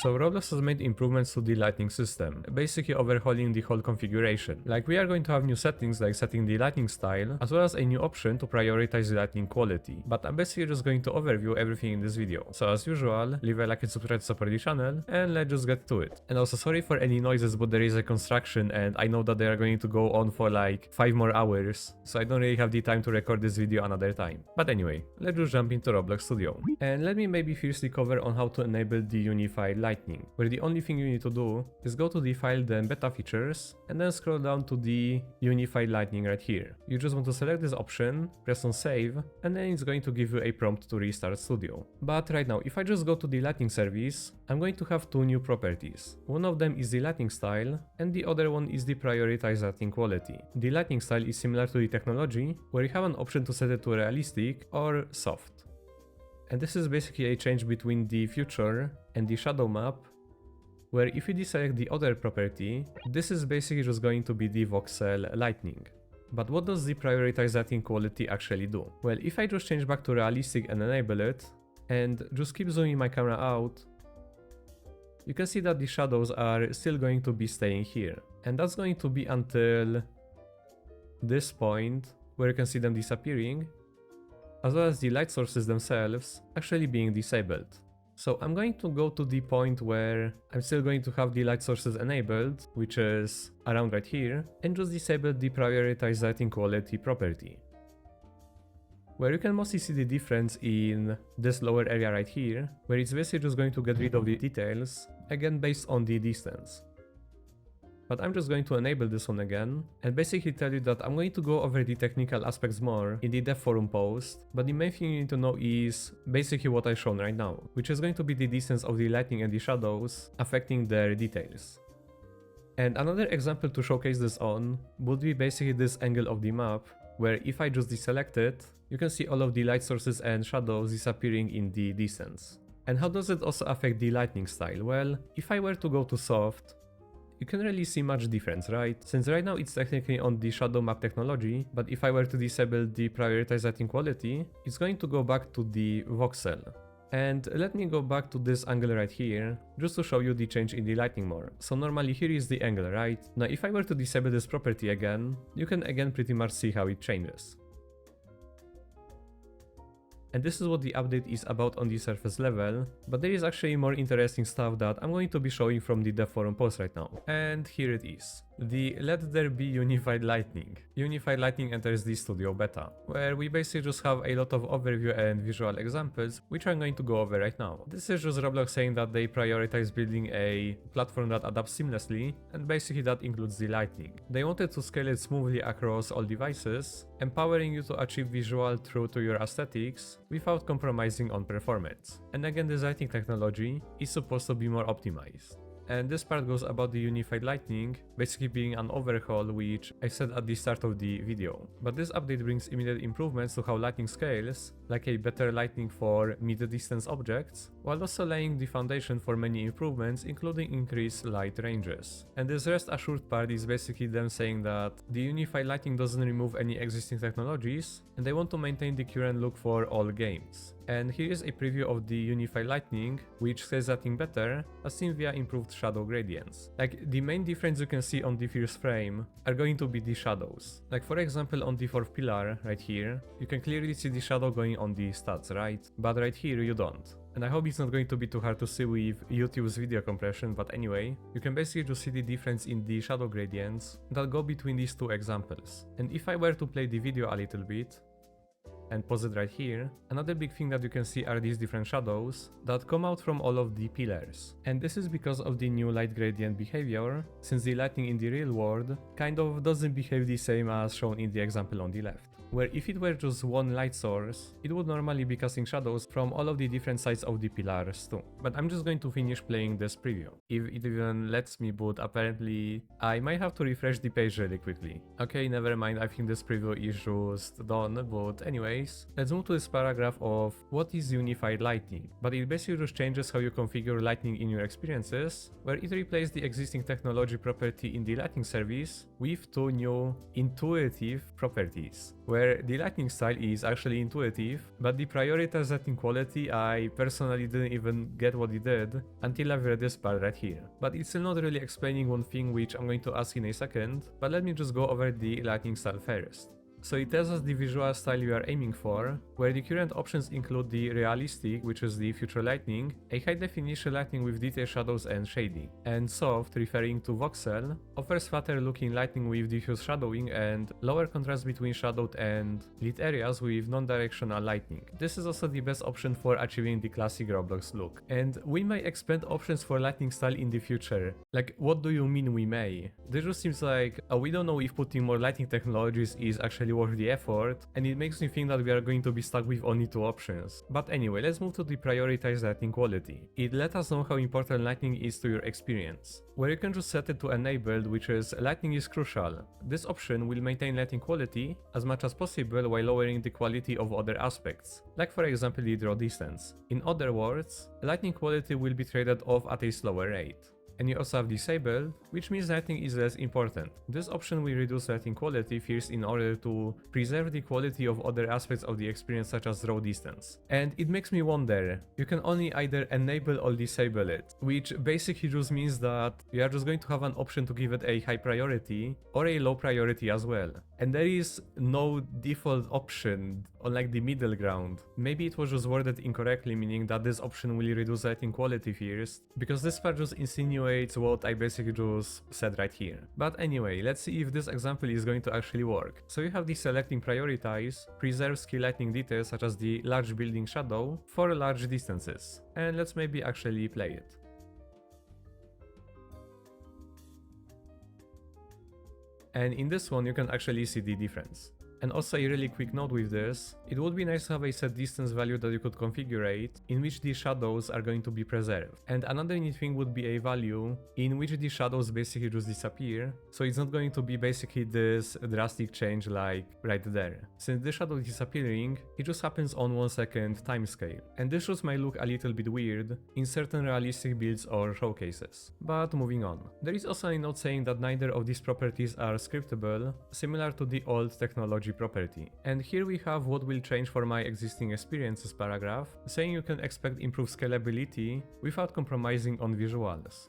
So Roblox has made improvements to the lighting system, basically overhauling the whole configuration. Like we are going to have new settings like setting the lighting style, as well as a new option to prioritize the lighting quality. But I'm basically just going to overview everything in this video. So as usual, leave a like and subscribe to support the channel, and let's just get to it. And also sorry for any noises, but there is a construction and I know that they are going to go on for like 5 more hours, so I don't really have the time to record this video another time. But anyway, let's just jump into Roblox Studio. And let me maybe firstly cover on how to enable the unified lighting, where the only thing you need to do is go to the file, then beta features, and then scroll down to the unified lighting right here. You just want to select this option, press on save, and then it's going to give you a prompt to restart Studio. But right now, if I just go to the lighting service, I'm going to have two new properties. One of them is the lighting style, and the other one is the prioritized lighting quality. The lighting style is similar to the technology, where you have an option to set it to realistic or soft. And this is basically a change between the future and the shadow map, where if you deselect the other property, this is basically just going to be the voxel lighting. But what does the prioritized lighting quality actually do? Well, if I just change back to realistic and enable it, and just keep zooming my camera out, you can see that the shadows are still going to be staying here. And that's going to be until this point, where you can see them disappearing, as well as the light sources themselves actually being disabled. So I'm going to go to the point where I'm still going to have the light sources enabled, which is around right here, and just disable the prioritized lighting quality property, where you can mostly see the difference in this lower area right here, where it's basically just going to get rid of the details, again based on the distance. But I'm just going to enable this one again, and basically tell you that I'm going to go over the technical aspects more in the Devforum post, but the main thing you need to know is basically what I've shown right now, which is going to be the distance of the lighting and the shadows affecting their details. And another example to showcase this on would be basically this angle of the map, where if I just deselect it, you can see all of the light sources and shadows disappearing in the distance. And how does it also affect the lighting style? Well, if I were to go to soft, you can't really see much difference, right? Since right now it's technically on the shadow map technology, but if I were to disable the prioritized lighting quality, it's going to go back to the voxel. And let me go back to this angle right here, just to show you the change in the lighting more. So normally here is the angle, right? Now if I were to disable this property again, you can again pretty much see how it changes. And this is what the update is about on the surface level, but there is actually more interesting stuff that I'm going to be showing from the Devforum post right now. And here it is. The Let There Be Unified Lighting. Unified Lighting enters the Studio Beta, where we basically just have a lot of overview and visual examples, which I'm going to go over right now. This is just Roblox saying that they prioritize building a platform that adapts seamlessly, and basically that includes the lighting. They wanted to scale it smoothly across all devices, empowering you to achieve visual true to your aesthetics without compromising on performance. And again, this lighting technology is supposed to be more optimized. And this part goes about the unified lighting basically being an overhaul, which I said at the start of the video. But this update brings immediate improvements to how lighting scales, like a better lighting for mid-distance objects, while also laying the foundation for many improvements, including increased light ranges. And this rest assured part is basically them saying that the unified lighting doesn't remove any existing technologies, and they want to maintain the current look for all games. And here is a preview of the unified lighting, which scales lighting better, as seen via improved shadow gradients. Like, the main difference you can see on the first frame are going to be the shadows. Like, for example, on the fourth pillar right here, you can clearly see the shadow going on the studs, right? But right here you don't. And I hope it's not going to be too hard to see with YouTube's video compression, but anyway, you can basically just see the difference in the shadow gradients that go between these two examples. And if I were to play the video a little bit, and pause it right here, another big thing that you can see are these different shadows that come out from all of the pillars. And this is because of the new light gradient behavior, since the lighting in the real world kind of doesn't behave the same as shown in the example on the left. Where if it were just one light source, it would normally be casting shadows from all of the different sides of the pillars too. But I'm just going to finish playing this preview, if it even lets me, but apparently I might have to refresh the page really quickly. Okay, never mind, I think this preview is just done, but anyways, let's move to this paragraph of what is unified lighting. But it basically just changes how you configure lighting in your experiences, where it replaces the existing technology property in the lighting service with two new intuitive properties, where where the lighting style is actually intuitive, but the prioritized lighting quality, I personally didn't even get what it did until I've read this part right here. But it's still not really explaining one thing which I'm going to ask in a second, but let me just go over the lighting style first. So it tells us the visual style we are aiming for, where the current options include the realistic, which is the future lighting, a high definition lighting with detailed shadows and shading, and soft, referring to voxel, offers flatter looking lighting with diffuse shadowing and lower contrast between shadowed and lit areas with non-directional lighting. This is also the best option for achieving the classic Roblox look. And we may expand options for lighting style in the future. Like, what do you mean we may? This just seems like, we don't know if putting more lighting technologies is actually worth the effort, and it makes me think that we are going to be stuck with only two options. But anyway, let's move to the prioritized lighting quality. It let us know how important lighting is to your experience, where you can just set it to enabled, which is lighting is crucial. This option will maintain lighting quality as much as possible while lowering the quality of other aspects, like for example the draw distance. In other words, lighting quality will be traded off at a slower rate. And you also have disabled, which means lighting is less important. This option will reduce lighting quality first in order to preserve the quality of other aspects of the experience such as draw distance. And it makes me wonder, you can only either enable or disable it, which basically just means that you are just going to have an option to give it a high priority or a low priority as well. And there is no default option on like the middle ground. Maybe it was just worded incorrectly, meaning that this option will reduce lighting quality first, because this part just insinuates what I basically just said right here. But anyway, let's see if this example is going to actually work. So you have the selecting prioritize, preserve key lighting details such as the large building shadow for large distances. And let's maybe actually play it. And in this one you can actually see the difference. And also a really quick note with this, it would be nice to have a set distance value that you could configure in which the shadows are going to be preserved. And another neat thing would be a value in which the shadows basically just disappear, so it's not going to be basically this drastic change like right there. Since the shadow is disappearing, it just happens on 1 second timescale. And this just might look a little bit weird in certain realistic builds or showcases. But moving on. There is also a note saying that neither of these properties are scriptable, similar to the old technology property. And here we have what will change for my existing experiences paragraph, saying you can expect improved scalability without compromising on visuals.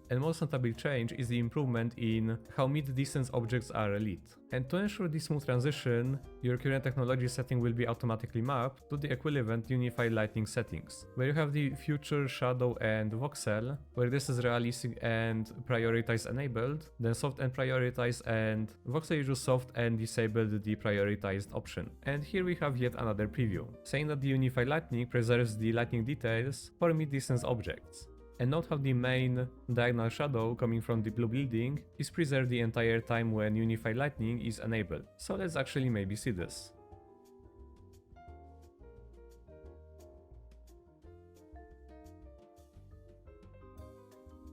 And most notable change is the improvement in how mid-distance objects are lit. And to ensure this smooth transition, your current technology setting will be automatically mapped to the equivalent unified lighting settings, where you have the future, shadow and voxel, where this is realistic and prioritized enabled, then soft and prioritized, and voxel is just soft and disabled the prioritized option. And here we have yet another preview, saying that the unified lighting preserves the lighting details for mid-distance objects. And note how the main diagonal shadow coming from the blue building is preserved the entire time when unified lighting is enabled. So let's actually maybe see this.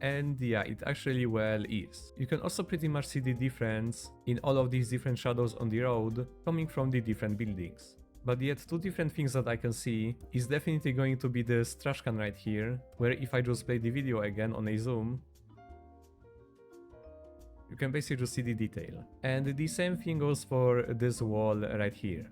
And yeah, it actually well is. You can also pretty much see the difference in all of these different shadows on the road coming from the different buildings. But yet two different things that I can see is definitely going to be this trash can right here, where if I just play the video again on a zoom, you can basically just see the detail. And the same thing goes for this wall right here.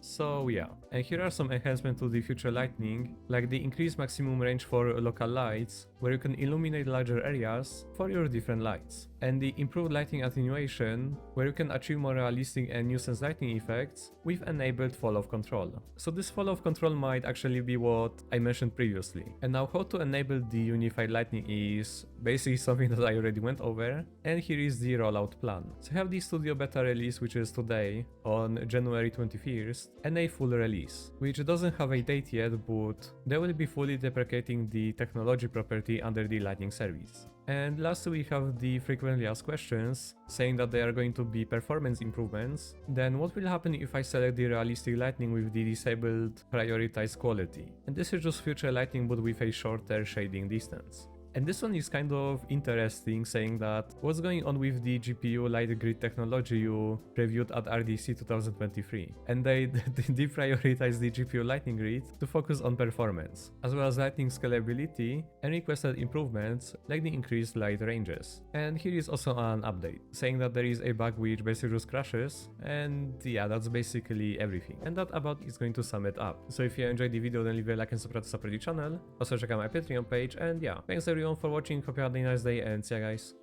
So yeah, and here are some enhancements to the future lighting, like the increased maximum range for local lights, where you can illuminate larger areas for your different lights, and the improved lighting attenuation, where you can achieve more realistic and nuisance lighting effects with enabled fall-off control. So this fall-off control might actually be what I mentioned previously. And now how to enable the unified lighting is basically something that I already went over, and here is the rollout plan. So I have the studio beta release, which is today on January 21st, and a full release, which doesn't have a date yet, but they will be fully deprecating the technology property under the lighting service. And lastly, we have the frequently asked questions, saying that there are going to be performance improvements. Then what will happen if I select the realistic lighting with the disabled prioritized quality? And this is just future lighting but with a shorter shading distance. And this one is kind of interesting, saying that what's going on with the GPU light grid technology you previewed at RDC 2023. And they deprioritized the GPU lightning grid to focus on performance, as well as lightning scalability and requested improvements like the increased light ranges. And here is also an update, saying that there is a bug which basically just crashes, and yeah, that's basically everything. And that about is going to sum it up. So if you enjoyed the video, then leave a like and subscribe to support the channel. Also check out my Patreon page, and yeah, thanks everyone for watching, hope you had a nice day, and see ya guys.